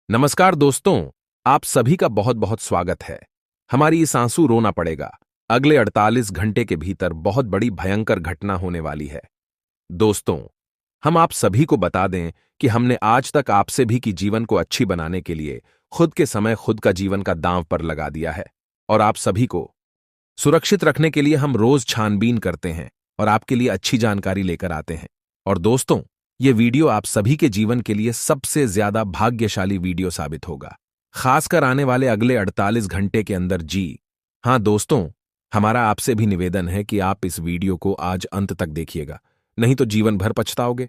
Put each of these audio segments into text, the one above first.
नमस्कार दोस्तों, आप सभी का बहुत बहुत स्वागत है। हमारी इस आंसू रोना पड़ेगा अगले 48 घंटे के भीतर बहुत बड़ी भयंकर घटना होने वाली है। दोस्तों, हम आप सभी को बता दें कि हमने आज तक आपसे भी की जीवन को अच्छी बनाने के लिए खुद के समय खुद का जीवन का दांव पर लगा दिया है और आप सभी को सुरक्षित रखने के लिए हम रोज छानबीन करते हैं और आपके लिए अच्छी जानकारी लेकर आते हैं। और दोस्तों, ये वीडियो आप सभी के जीवन के लिए सबसे ज्यादा भाग्यशाली वीडियो साबित होगा, खासकर आने वाले अगले 48 घंटे के अंदर। जी हाँ दोस्तों, हमारा आपसे भी निवेदन है कि आप इस वीडियो को आज अंत तक देखिएगा, नहीं तो जीवन भर पछताओगे।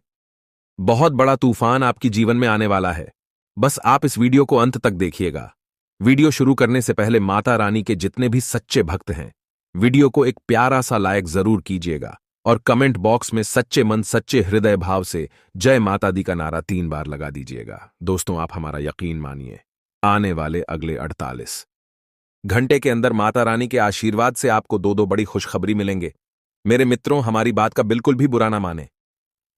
बहुत बड़ा तूफान आपकी जीवन में आने वाला है, बस आप इस वीडियो को अंत तक देखिएगा। वीडियो शुरू करने से पहले माता रानी के जितने भी सच्चे भक्त हैं, वीडियो को एक प्यारा सा लाइक जरूर कीजिएगा और कमेंट बॉक्स में सच्चे मन सच्चे हृदय भाव से जय माता दी का नारा 3 बार लगा दीजिएगा। दोस्तों, आप हमारा यकीन मानिए, आने वाले अगले 48 घंटे के अंदर माता रानी के आशीर्वाद से आपको दो बड़ी खुशखबरी मिलेंगे। मेरे मित्रों, हमारी बात का बिल्कुल भी बुरा ना माने,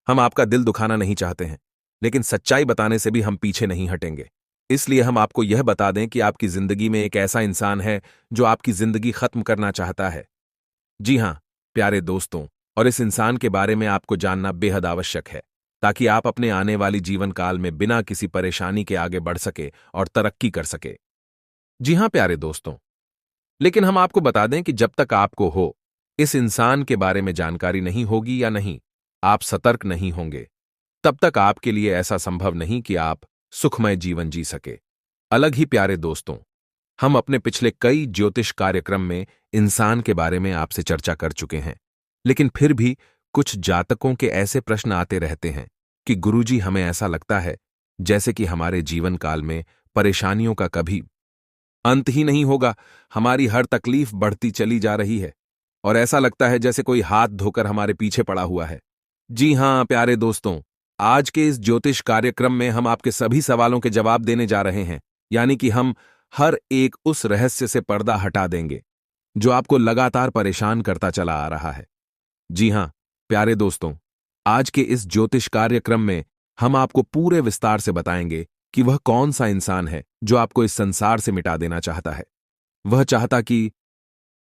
हम आपका दिल दुखाना नहीं चाहते हैं, लेकिन सच्चाई बताने से भी हम पीछे नहीं हटेंगे। इसलिए हम आपको यह बता दें कि आपकी जिंदगी में एक ऐसा इंसान है जो आपकी जिंदगी खत्म करना चाहता है। जी हां प्यारे दोस्तों, और इस इंसान के बारे में आपको जानना बेहद आवश्यक है ताकि आप अपने आने वाली जीवन काल में बिना किसी परेशानी के आगे बढ़ सके और तरक्की कर सके। जी हां प्यारे दोस्तों, लेकिन हम आपको बता दें कि जब तक आपको हो इस इंसान के बारे में जानकारी नहीं होगी या नहीं आप सतर्क नहीं होंगे, तब तक आपके लिए ऐसा संभव नहीं कि आप सुखमय जीवन जी सके। अलग ही प्यारे दोस्तों, हम अपने पिछले कई ज्योतिष कार्यक्रम में इंसान के बारे में आपसे चर्चा कर चुके हैं, लेकिन फिर भी कुछ जातकों के ऐसे प्रश्न आते रहते हैं कि गुरुजी, हमें ऐसा लगता है जैसे कि हमारे जीवन काल में परेशानियों का कभी अंत ही नहीं होगा, हमारी हर तकलीफ बढ़ती चली जा रही है और ऐसा लगता है जैसे कोई हाथ धोकर हमारे पीछे पड़ा हुआ है। जी हां प्यारे दोस्तों, आज के इस ज्योतिष कार्यक्रम में हम आपके सभी सवालों के जवाब देने जा रहे हैं, यानी कि हम हर एक उस रहस्य से पर्दा हटा देंगे जो आपको लगातार परेशान करता चला आ रहा है। जी हां प्यारे दोस्तों, आज के इस ज्योतिष कार्यक्रम में हम आपको पूरे विस्तार से बताएंगे कि वह कौन सा इंसान है जो आपको इस संसार से मिटा देना चाहता है। वह चाहता कि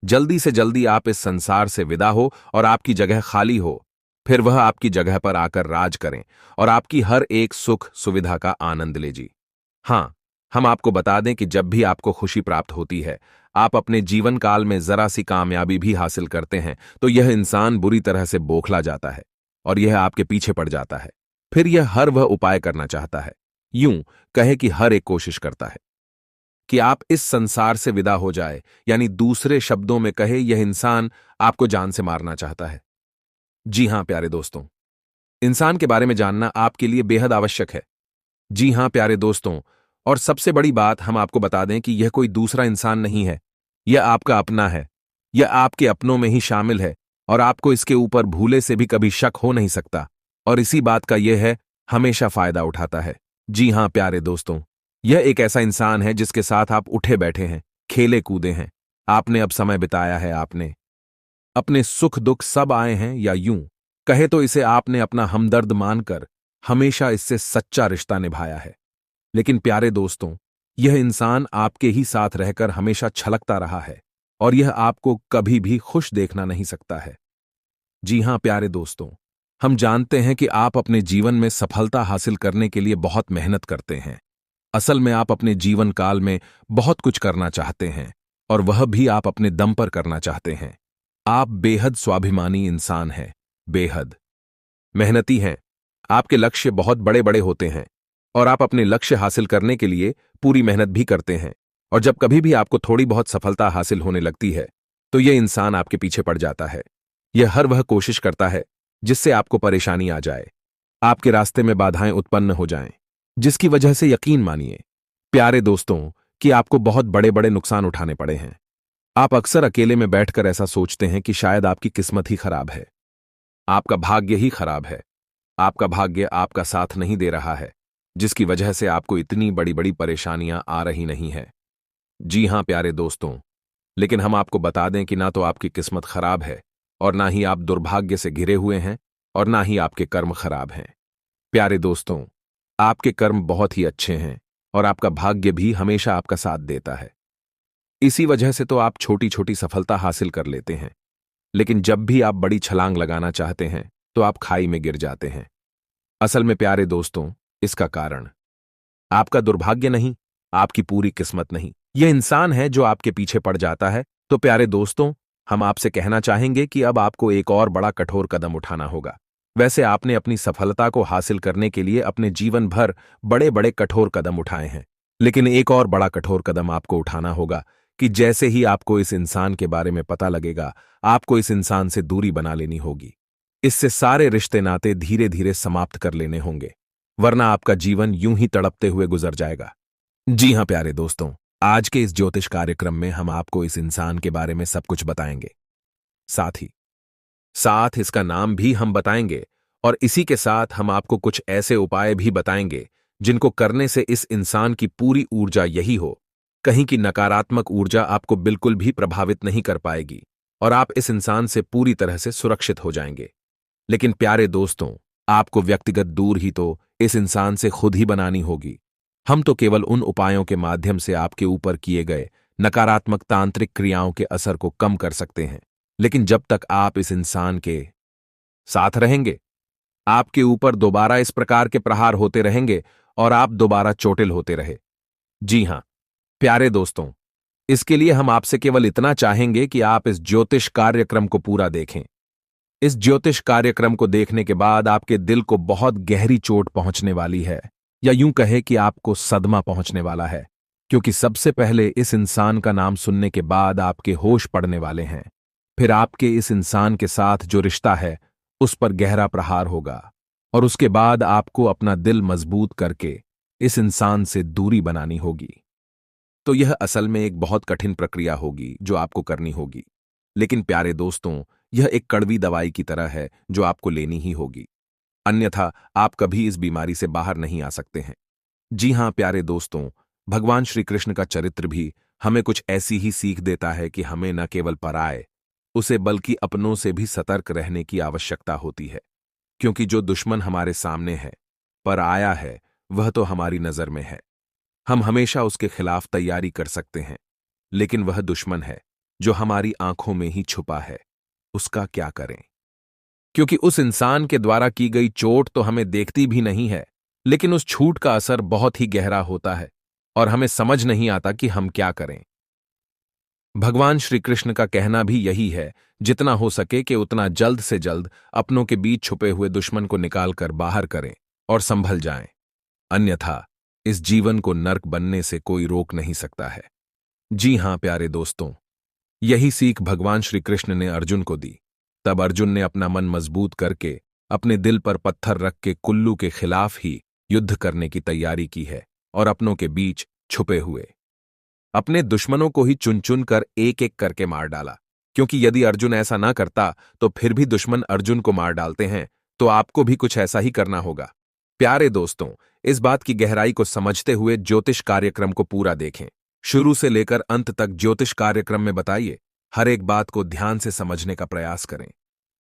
जल्दी से जल्दी आप इस संसार से विदा हो और आपकी जगह खाली हो, फिर वह आपकी जगह पर आकर राज करें और आपकी हर एक सुख सुविधा का आनंद ले। जी हां, हम आपको बता दें कि जब भी आपको खुशी प्राप्त होती है, आप अपने जीवन काल में जरा सी कामयाबी भी हासिल करते हैं, तो यह इंसान बुरी तरह से बौखला जाता है और यह आपके पीछे पड़ जाता है। फिर यह हर वह उपाय करना चाहता है, यूं कहे कि हर एक कोशिश करता है कि आप इस संसार से विदा हो जाए, यानी दूसरे शब्दों में कहे यह इंसान आपको जान से मारना चाहता है। जी हां प्यारे दोस्तों, इंसान के बारे में जानना आपके लिए बेहद आवश्यक है। जी हां प्यारे दोस्तों, और सबसे बड़ी बात हम आपको बता दें कि यह कोई दूसरा इंसान नहीं है, यह आपका अपना है, यह आपके अपनों में ही शामिल है और आपको इसके ऊपर भूले से भी कभी शक हो नहीं सकता, और इसी बात का यह है हमेशा फायदा उठाता है। जी हां प्यारे दोस्तों, यह एक ऐसा इंसान है जिसके साथ आप उठे बैठे हैं, खेले कूदे हैं, आपने अब समय बिताया है, आपने अपने सुख दुख सब आए हैं, या यूं कहे तो इसे आपने अपना हमदर्द मानकर हमेशा इससे सच्चा रिश्ता निभाया है। लेकिन प्यारे दोस्तों, यह इंसान आपके ही साथ रहकर हमेशा छलकता रहा है और यह आपको कभी भी खुश देखना नहीं सकता है। जी हां प्यारे दोस्तों, हम जानते हैं कि आप अपने जीवन में सफलता हासिल करने के लिए बहुत मेहनत करते हैं। असल में आप अपने जीवन काल में बहुत कुछ करना चाहते हैं और वह भी आप अपने दम पर करना चाहते हैं। आप बेहद स्वाभिमानी इंसान हैं, बेहद मेहनती हैं, आपके लक्ष्य बहुत बड़े बड़े होते हैं और आप अपने लक्ष्य हासिल करने के लिए पूरी मेहनत भी करते हैं। और जब कभी भी आपको थोड़ी बहुत सफलता हासिल होने लगती है, तो यह इंसान आपके पीछे पड़ जाता है। यह हर वह कोशिश करता है जिससे आपको परेशानी आ जाए, आपके रास्ते में बाधाएं उत्पन्न हो जाएं, जिसकी वजह से यकीन मानिए प्यारे दोस्तों कि आपको बहुत बड़े बड़े नुकसान उठाने पड़े हैं। आप अक्सर अकेले में बैठकर ऐसा सोचते हैं कि शायद आपकी किस्मत ही खराब है, आपका भाग्य ही खराब है, आपका भाग्य आपका साथ नहीं दे रहा है, जिसकी वजह से आपको इतनी बड़ी बड़ी परेशानियां आ रही नहीं है। जी हां प्यारे दोस्तों, लेकिन हम आपको बता दें कि ना तो आपकी किस्मत खराब है और ना ही आप दुर्भाग्य से घिरे हुए हैं और ना ही आपके कर्म खराब हैं। प्यारे दोस्तों, आपके कर्म बहुत ही अच्छे हैं और आपका भाग्य भी हमेशा आपका साथ देता है। इसी वजह से तो आप छोटी छोटी सफलता हासिल कर लेते हैं, लेकिन जब भी आप बड़ी छलांग लगाना चाहते हैं तो आप खाई में गिर जाते हैं। असल में प्यारे दोस्तों, इसका कारण आपका दुर्भाग्य नहीं, आपकी पूरी किस्मत नहीं, यह इंसान है जो आपके पीछे पड़ जाता है। तो प्यारे दोस्तों, हम आपसे कहना चाहेंगे कि अब आपको एक और बड़ा कठोर कदम उठाना होगा। वैसे आपने अपनी सफलता को हासिल करने के लिए अपने जीवन भर बड़े बड़े कठोर कदम उठाए हैं, लेकिन एक और बड़ा कठोर कदम आपको उठाना होगा कि जैसे ही आपको इस इंसान के बारे में पता लगेगा, आपको इस इंसान से दूरी बना लेनी होगी। इससे सारे रिश्ते नाते धीरे धीरे समाप्त कर लेने होंगे, वरना आपका जीवन यूं ही तड़पते हुए गुजर जाएगा। जी हां प्यारे दोस्तों, आज के इस ज्योतिष कार्यक्रम में हम आपको इस इंसान के बारे में सब कुछ बताएंगे। साथ इसका नाम भी हम बताएंगे, और इसी के साथ हम आपको कुछ ऐसे उपाय भी बताएंगे जिनको करने से इस इंसान की पूरी ऊर्जा यही हो, कहीं की नकारात्मक ऊर्जा आपको बिल्कुल भी प्रभावित नहीं कर पाएगी और आप इस इंसान से पूरी तरह से सुरक्षित हो जाएंगे। लेकिन प्यारे दोस्तों, आपको व्यक्तिगत दूर ही तो इस इंसान से खुद ही बनानी होगी। हम तो केवल उन उपायों के माध्यम से आपके ऊपर किए गए नकारात्मक तांत्रिक क्रियाओं के असर को कम कर सकते हैं, लेकिन जब तक आप इस इंसान के साथ रहेंगे, आपके ऊपर दोबारा इस प्रकार के प्रहार होते रहेंगे और आप दोबारा चोटिल होते रहे। जी हां प्यारे दोस्तों, इसके लिए हम आपसे केवल इतना चाहेंगे कि आप इस ज्योतिष कार्यक्रम को पूरा देखें। इस ज्योतिष कार्यक्रम को देखने के बाद आपके दिल को बहुत गहरी चोट पहुंचने वाली है, या यूं कहे कि आपको सदमा पहुंचने वाला है, क्योंकि सबसे पहले इस इंसान का नाम सुनने के बाद आपके होश पड़ने वाले हैं। फिर आपके इस इंसान के साथ जो रिश्ता है उस पर गहरा प्रहार होगा, और उसके बाद आपको अपना दिल मजबूत करके इस इंसान से दूरी बनानी होगी। तो यह असल में एक बहुत कठिन प्रक्रिया होगी जो आपको करनी होगी, लेकिन प्यारे दोस्तों, यह एक कड़वी दवाई की तरह है जो आपको लेनी ही होगी, अन्यथा आप कभी इस बीमारी से बाहर नहीं आ सकते हैं। जी हां प्यारे दोस्तों, भगवान श्री कृष्ण का चरित्र भी हमें कुछ ऐसी ही सीख देता है कि हमें न केवल पराये उसे बल्कि अपनों से भी सतर्क रहने की आवश्यकता होती है, क्योंकि जो दुश्मन हमारे सामने है, पर आया है, वह तो हमारी नजर में है। हम हमेशा उसके खिलाफ तैयारी कर सकते हैं, लेकिन वह दुश्मन है जो हमारी आंखों में ही छुपा है, उसका क्या करें? क्योंकि उस इंसान के द्वारा की गई चोट तो हमें देखती भी नहीं है, लेकिन उस छूट का असर बहुत ही गहरा होता है और हमें समझ नहीं आता कि हम क्या करें। भगवान श्री कृष्ण का कहना भी यही है, जितना हो सके कि उतना जल्द से जल्द अपनों के बीच छुपे हुए दुश्मन को निकालकर बाहर करें और संभल जाएं, अन्यथा इस जीवन को नर्क बनने से कोई रोक नहीं सकता है। जी हां प्यारे दोस्तों, यही सीख भगवान श्री कृष्ण ने अर्जुन को दी। तब अर्जुन ने अपना मन मजबूत करके अपने दिल पर पत्थर रख के कुल्लू के खिलाफ ही युद्ध करने की तैयारी की है और अपनों के बीच छुपे हुए अपने दुश्मनों को ही चुन चुन कर एक एक करके मार डाला, क्योंकि यदि अर्जुन ऐसा ना करता तो फिर भी दुश्मन अर्जुन को मार डालते हैं, तो आपको भी कुछ ऐसा ही करना होगा। प्यारे दोस्तों, इस बात की गहराई को समझते हुए ज्योतिष कार्यक्रम को पूरा देखें, शुरू से लेकर अंत तक ज्योतिष कार्यक्रम में बताइए, हर एक बात को ध्यान से समझने का प्रयास करें।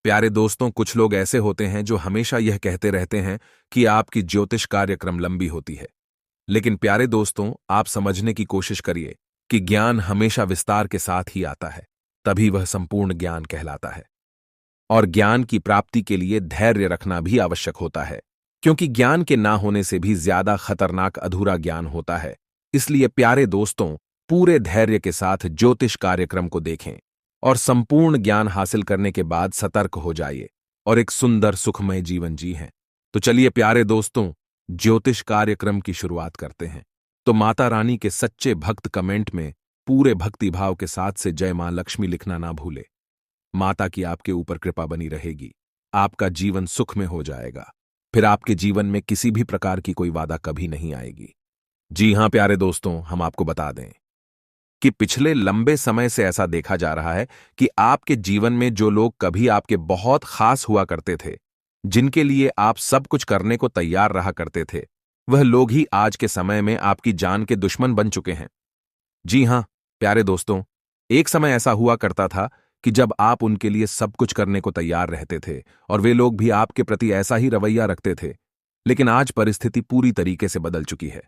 प्यारे दोस्तों, कुछ लोग ऐसे होते हैं जो हमेशा यह कहते रहते हैं कि आपकी ज्योतिष कार्यक्रम लंबी होती है, लेकिन प्यारे दोस्तों, आप समझने की कोशिश करिए कि ज्ञान हमेशा विस्तार के साथ ही आता है, तभी वह संपूर्ण ज्ञान कहलाता है। और ज्ञान की प्राप्ति के लिए धैर्य रखना भी आवश्यक होता है, क्योंकि ज्ञान के ना होने से भी ज्यादा खतरनाक अधूरा ज्ञान होता है। इसलिए प्यारे दोस्तों, पूरे धैर्य के साथ ज्योतिष कार्यक्रम को देखें और संपूर्ण ज्ञान हासिल करने के बाद सतर्क हो जाइए और एक सुंदर सुखमय जीवन जी हैं। तो चलिए प्यारे दोस्तों, ज्योतिष कार्यक्रम की शुरुआत करते हैं। तो माता रानी के सच्चे भक्त कमेंट में पूरे भक्तिभाव के साथ से जय मां लक्ष्मी लिखना ना भूले। माता की आपके ऊपर कृपा बनी रहेगी, आपका जीवन सुख में हो जाएगा, फिर आपके जीवन में किसी भी प्रकार की कोई बाधा कभी नहीं आएगी। जी हां प्यारे दोस्तों, हम आपको बता दें कि पिछले लंबे समय से ऐसा देखा जा रहा है कि आपके जीवन में जो लोग कभी आपके बहुत खास हुआ करते थे, जिनके लिए आप सब कुछ करने को तैयार रहा करते थे, वह लोग ही आज के समय में आपकी जान के दुश्मन बन चुके हैं। जी हां प्यारे दोस्तों, एक समय ऐसा हुआ करता था कि जब आप उनके लिए सब कुछ करने को तैयार रहते थे और वे लोग भी आपके प्रति ऐसा ही रवैया रखते थे, लेकिन आज परिस्थिति पूरी तरीके से बदल चुकी है।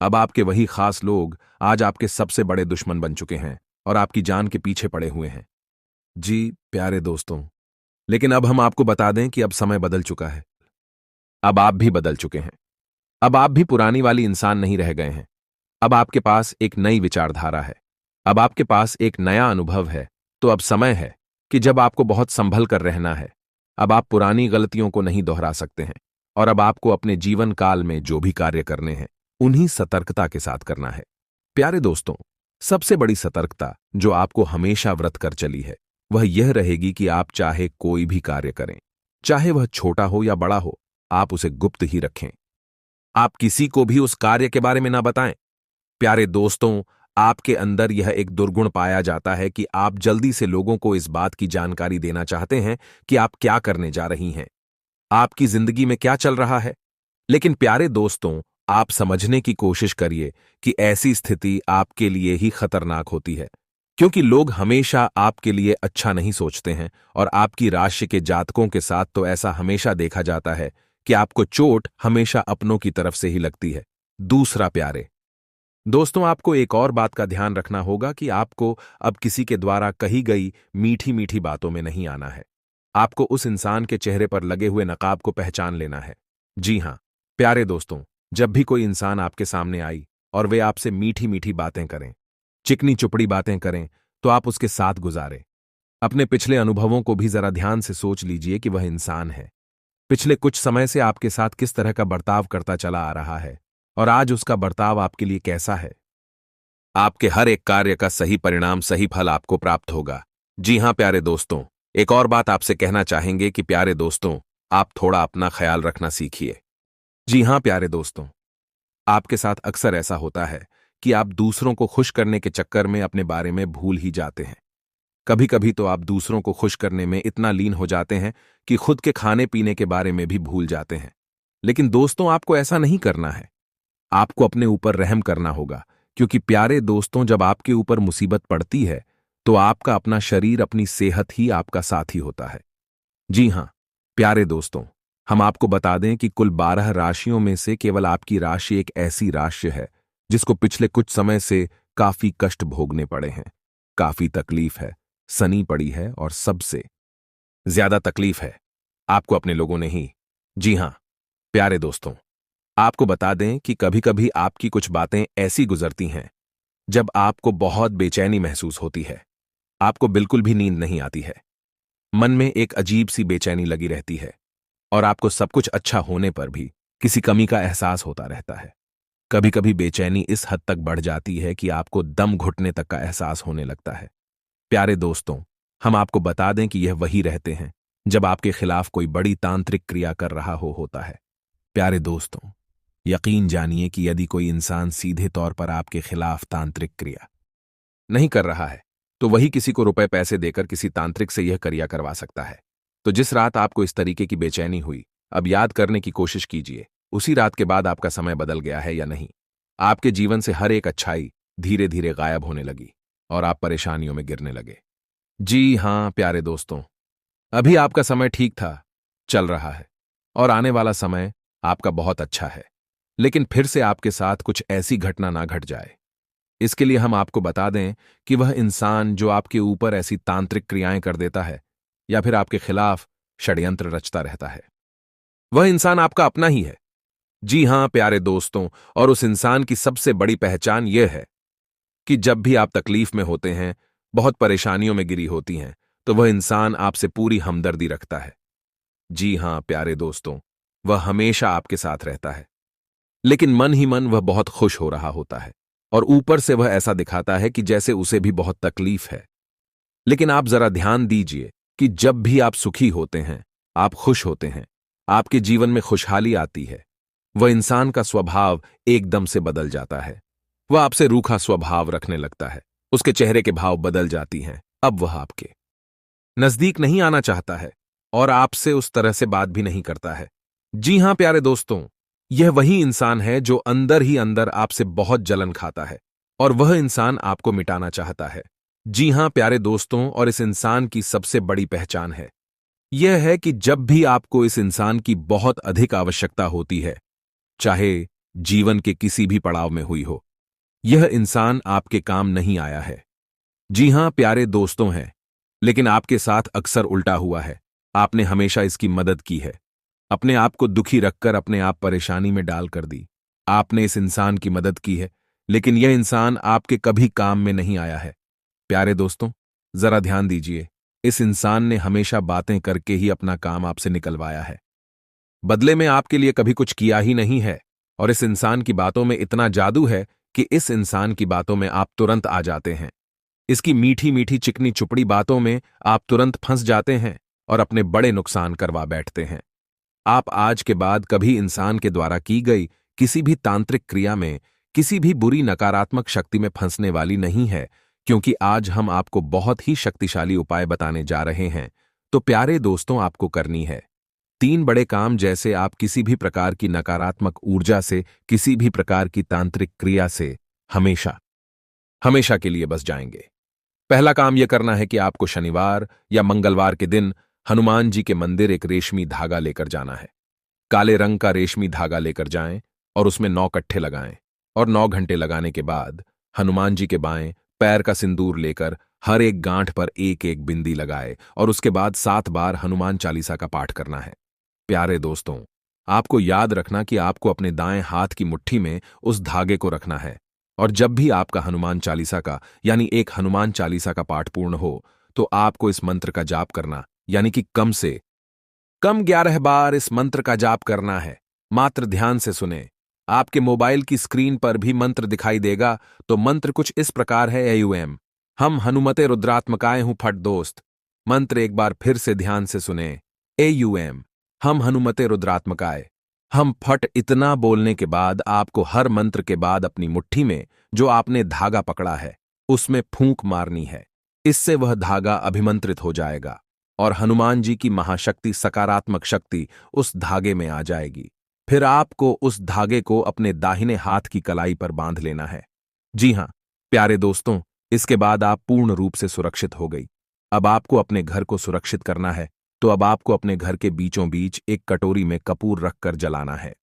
अब आपके वही खास लोग आज आपके सबसे बड़े दुश्मन बन चुके हैं और आपकी जान के पीछे पड़े हुए हैं। जी प्यारे दोस्तों, लेकिन अब हम आपको बता दें कि अब समय बदल चुका है। अब आप भी बदल चुके हैं। अब आप भी पुरानी वाली इंसान नहीं रह गए हैं। अब आपके पास एक नई विचारधारा है। अब आपके पास एक नया अनुभव है। तो अब समय है कि जब आपको बहुत संभल कर रहना है। अब आप पुरानी गलतियों को नहीं दोहरा सकते हैं और अब आपको अपने जीवन काल में जो भी कार्य करने हैं उन्हीं सतर्कता के साथ करना है। प्यारे दोस्तों, सबसे बड़ी सतर्कता जो आपको हमेशा व्रत कर चली है वह यह रहेगी कि आप चाहे कोई भी कार्य करें, चाहे वह छोटा हो या बड़ा हो, आप उसे गुप्त ही रखें। आप किसी को भी उस कार्य के बारे में ना बताएं। प्यारे दोस्तों, आपके अंदर यह एक दुर्गुण पाया जाता है कि आप जल्दी से लोगों को इस बात की जानकारी देना चाहते हैं कि आप क्या करने जा रही हैं, आपकी जिंदगी में क्या चल रहा है। लेकिन प्यारे दोस्तों, आप समझने की कोशिश करिए कि ऐसी स्थिति आपके लिए ही खतरनाक होती है, क्योंकि लोग हमेशा आपके लिए अच्छा नहीं सोचते हैं और आपकी राशि के जातकों के साथ तो ऐसा हमेशा देखा जाता है कि आपको चोट हमेशा अपनों की तरफ से ही लगती है। दूसरा प्यारे दोस्तों, आपको एक और बात का ध्यान रखना होगा कि आपको अब किसी के द्वारा कही गई मीठी मीठी बातों में नहीं आना है। आपको उस इंसान के चेहरे पर लगे हुए नकाब को पहचान लेना है। जी हां प्यारे दोस्तों, जब भी कोई इंसान आपके सामने आई और वे आपसे मीठी मीठी बातें करें, चिकनी चुपड़ी बातें करें, तो आप उसके साथ गुजारें। अपने पिछले अनुभवों को भी जरा ध्यान से सोच लीजिए कि वह इंसान है, पिछले कुछ समय से आपके साथ किस तरह का बर्ताव करता चला आ रहा है और आज उसका बर्ताव आपके लिए कैसा है। आपके हर एक कार्य का सही परिणाम, सही फल आपको प्राप्त होगा। जी हां प्यारे दोस्तों, एक और बात आपसे कहना चाहेंगे कि प्यारे दोस्तों, आप थोड़ा अपना ख्याल रखना सीखिए। जी हां प्यारे दोस्तों, आपके साथ अक्सर ऐसा होता है कि आप दूसरों को खुश करने के चक्कर में अपने बारे में भूल ही जाते हैं। कभी कभी तो आप दूसरों को खुश करने में इतना लीन हो जाते हैं कि खुद के खाने पीने के बारे में भी भूल जाते हैं। लेकिन दोस्तों, आपको ऐसा नहीं करना है। आपको अपने ऊपर रहम करना होगा, क्योंकि प्यारे दोस्तों, जब आपके ऊपर मुसीबत पड़ती है तो आपका अपना शरीर, अपनी सेहत ही आपका साथी होता है। जी हां प्यारे दोस्तों, हम आपको बता दें कि कुल 12 राशियों में से केवल आपकी राशि एक ऐसी राशि है जिसको पिछले कुछ समय से काफी कष्ट भोगने पड़े हैं, काफी तकलीफ है, सनी पड़ी है और सबसे ज्यादा तकलीफ है आपको अपने लोगों ने ही। जी हां प्यारे दोस्तों, आपको बता दें कि कभी कभी आपकी कुछ बातें ऐसी गुजरती हैं जब आपको बहुत बेचैनी महसूस होती है। आपको बिल्कुल भी नींद नहीं आती है। मन में एक अजीब सी बेचैनी लगी रहती है और आपको सब कुछ अच्छा होने पर भी किसी कमी का एहसास होता रहता है। कभी कभी बेचैनी इस हद तक बढ़ जाती है कि आपको दम घुटने तक का एहसास होने लगता है। प्यारे दोस्तों, हम आपको बता दें कि यह वही रहते हैं जब आपके खिलाफ कोई बड़ी तांत्रिक क्रिया कर रहा होता है। प्यारे दोस्तों, यकीन जानिए कि यदि कोई इंसान सीधे तौर पर आपके खिलाफ तांत्रिक क्रिया नहीं कर रहा है तो वही किसी को रुपए पैसे देकर किसी तांत्रिक से यह क्रिया करवा सकता है। तो जिस रात आपको इस तरीके की बेचैनी हुई, अब याद करने की कोशिश कीजिए उसी रात के बाद आपका समय बदल गया है या नहीं। आपके जीवन से हर एक अच्छाई धीरे धीरे गायब होने लगी और आप परेशानियों में गिरने लगे। जी हां प्यारे दोस्तों, अभी आपका समय ठीक था, चल रहा है और आने वाला समय आपका बहुत अच्छा है। लेकिन फिर से आपके साथ कुछ ऐसी घटना ना घट जाए, इसके लिए हम आपको बता दें कि वह इंसान जो आपके ऊपर ऐसी तांत्रिक क्रियाएं कर देता है या फिर आपके खिलाफ षड्यंत्र रचता रहता है, वह इंसान आपका अपना ही है। जी हां प्यारे दोस्तों, और उस इंसान की सबसे बड़ी पहचान यह है कि जब भी आप तकलीफ में होते हैं, बहुत परेशानियों में गिरी होती हैं, तो वह इंसान आपसे पूरी हमदर्दी रखता है। जी हां प्यारे दोस्तों, वह हमेशा आपके साथ रहता है, लेकिन मन ही मन वह बहुत खुश हो रहा होता है और ऊपर से वह ऐसा दिखाता है कि जैसे उसे भी बहुत तकलीफ है। लेकिन आप जरा ध्यान दीजिए कि जब भी आप सुखी होते हैं, आप खुश होते हैं, आपके जीवन में खुशहाली आती है, वह इंसान का स्वभाव एकदम से बदल जाता है। वह आपसे रूखा स्वभाव रखने लगता है, उसके चेहरे के भाव बदल जाती हैं। अब वह आपके नजदीक नहीं आना चाहता है और आपसे उस तरह से बात भी नहीं करता है। जी हां प्यारे दोस्तों, यह वही इंसान है जो अंदर ही अंदर आपसे बहुत जलन खाता है और वह इंसान आपको मिटाना चाहता है। जी हां प्यारे दोस्तों, और इस इंसान की सबसे बड़ी पहचान है यह है कि जब भी आपको इस इंसान की बहुत अधिक आवश्यकता होती है, चाहे जीवन के किसी भी पड़ाव में हुई हो, यह इंसान आपके काम नहीं आया है। जी हां प्यारे दोस्तों हैं, लेकिन आपके साथ अक्सर उल्टा हुआ है। आपने हमेशा इसकी मदद की है, अपने आप को दुखी रखकर अपने आप परेशानी में डाल कर दी। आपने इस इंसान की मदद की है, लेकिन यह इंसान आपके कभी काम में नहीं आया है। प्यारे दोस्तों, जरा ध्यान दीजिए, इस इंसान ने हमेशा बातें करके ही अपना काम आपसे निकलवाया है। बदले में आपके लिए कभी कुछ किया ही नहीं है, और इस इंसान की बातों में इतना जादू है कि इस इंसान की बातों में आप तुरंत आ जाते हैं। इसकी मीठी मीठी चिकनी चुपड़ी बातों में आप तुरंत फंस जाते हैं और अपने बड़े नुकसान करवा बैठते हैं। आप आज के बाद कभी इंसान के द्वारा की गई किसी भी तांत्रिक क्रिया में, किसी भी बुरी नकारात्मक शक्ति में फंसने वाली नहीं है, क्योंकि आज हम आपको बहुत ही शक्तिशाली उपाय बताने जा रहे हैं। तो प्यारे दोस्तों, आपको करनी है 3 बड़े काम, जैसे आप किसी भी प्रकार की नकारात्मक ऊर्जा से, किसी भी प्रकार की तांत्रिक क्रिया से हमेशा हमेशा के लिए बच जाएंगे। पहला काम यह करना है कि आपको शनिवार या मंगलवार के दिन हनुमान जी के मंदिर एक रेशमी धागा लेकर जाना है। काले रंग का रेशमी धागा लेकर जाएं और उसमें 9 कट्ठे लगाएं, और 9 घंटे लगाने के बाद हनुमान जी के बाएं पैर का सिंदूर लेकर हर एक गांठ पर एक एक बिंदी लगाए, और उसके बाद 7 बार हनुमान चालीसा का पाठ करना है। प्यारे दोस्तों, आपको याद रखना कि आपको अपने दाएं हाथ की मुट्ठी में उस धागे को रखना है, और जब भी आपका हनुमान चालीसा का यानी एक हनुमान चालीसा का पाठ पूर्ण हो, तो आपको इस मंत्र का जाप करना, यानी कि कम से कम 11 बार इस मंत्र का जाप करना है। मात्र ध्यान से सुने, आपके मोबाइल की स्क्रीन पर भी मंत्र दिखाई देगा। तो मंत्र कुछ इस प्रकार है: एयूएम हम हनुमते रुद्रात्मकाय हूं फट दोस्त। मंत्र एक बार फिर से ध्यान से सुने, एयूएम हम हनुमते रुद्रात्मकाय हम फट। इतना बोलने के बाद आपको हर मंत्र के बाद अपनी मुट्ठी में जो आपने धागा पकड़ा है उसमें फूंक मारनी है। इससे वह धागा अभिमंत्रित हो जाएगा और हनुमान जी की महाशक्ति, सकारात्मक शक्ति उस धागे में आ जाएगी। फिर आपको उस धागे को अपने दाहिने हाथ की कलाई पर बांध लेना है। जी हां प्यारे दोस्तों, इसके बाद आप पूर्ण रूप से सुरक्षित हो गई। अब आपको अपने घर को सुरक्षित करना है, तो अब आपको अपने घर के बीचों बीच एक कटोरी में कपूर रखकर जलाना है।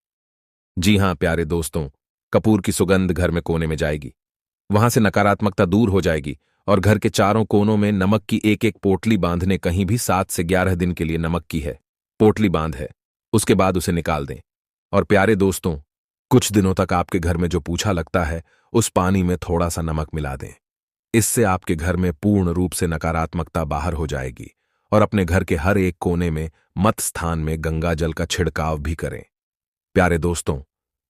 जी हां प्यारे दोस्तों, कपूर की सुगंध घर में कोने में जाएगी, वहां से नकारात्मकता दूर हो जाएगी, और घर के चारों कोनों में नमक की एक एक पोटली बांधने, कहीं भी 7 से 11 दिन के लिए नमक की है पोटली बांध है, उसके बाद उसे निकाल दें। और प्यारे दोस्तों, कुछ दिनों तक आपके घर में जो पूछा लगता है उस पानी में थोड़ा सा नमक मिला दें। इससे आपके घर में पूर्ण रूप से नकारात्मकता बाहर हो जाएगी। और अपने घर के हर एक कोने में मत स्थान में गंगा जल का छिड़काव भी करें। प्यारे दोस्तों,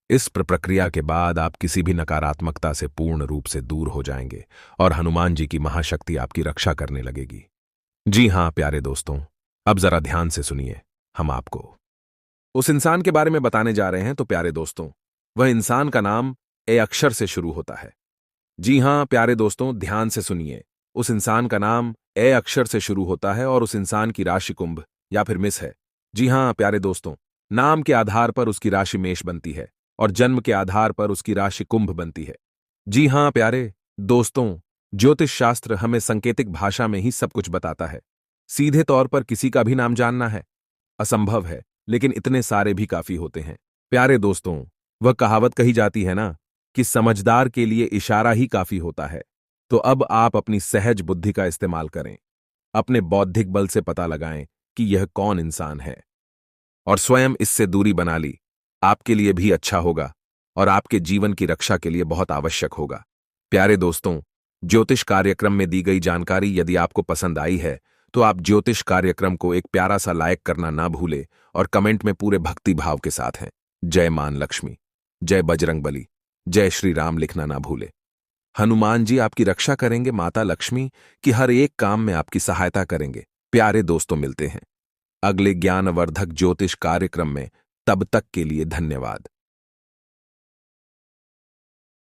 इस प्रक्रिया के बाद आप किसी भी नकारात्मकता से पूर्ण रूप से दूर हो जाएंगे और हनुमान जी की महाशक्ति आपकी रक्षा करने लगेगी। जी हां प्यारे दोस्तों, अब जरा ध्यान से सुनिए, हम आपको उस इंसान के बारे में बताने जा रहे हैं। तो प्यारे दोस्तों, वह इंसान का नाम ए अक्षर से शुरू होता है। जी हां प्यारे दोस्तों, ध्यान से सुनिए, उस इंसान का नाम ए अक्षर से शुरू होता है और उस इंसान की राशि कुंभ या फिर मिस है। जी हां प्यारे दोस्तों, नाम के आधार पर उसकी राशि मेष बनती है और जन्म के आधार पर उसकी राशि कुंभ बनती है। जी हां प्यारे दोस्तों, ज्योतिष शास्त्र हमें सांकेतिक भाषा में ही सब कुछ बताता है। सीधे तौर पर किसी का भी नाम जानना है असंभव है, लेकिन इतने सारे भी काफी होते हैं। प्यारे दोस्तों, वह कहावत कही जाती है ना कि समझदार के लिए इशारा ही काफी होता है। तो अब आप अपनी सहज बुद्धि का इस्तेमाल करें, अपने बौद्धिक बल से पता लगाएं कि यह कौन इंसान है, और स्वयं इससे दूरी बना ली। आपके लिए भी अच्छा होगा और आपके जीवन की रक्षा के लिए बहुत आवश्यक होगा। प्यारे दोस्तों, ज्योतिष कार्यक्रम में दी गई जानकारी यदि आपको पसंद आई है तो आप ज्योतिष कार्यक्रम को एक प्यारा सा लाइक करना ना भूले और कमेंट में पूरे भक्ति भाव के साथ हैं जय मान लक्ष्मी, जय बजरंगबली, जय श्री राम लिखना ना भूले। हनुमान जी आपकी रक्षा करेंगे, माता लक्ष्मी की हर एक काम में आपकी सहायता करेंगे। प्यारे दोस्तों, मिलते हैं अगले ज्ञानवर्धक ज्योतिष कार्यक्रम में। तब तक के लिए धन्यवाद।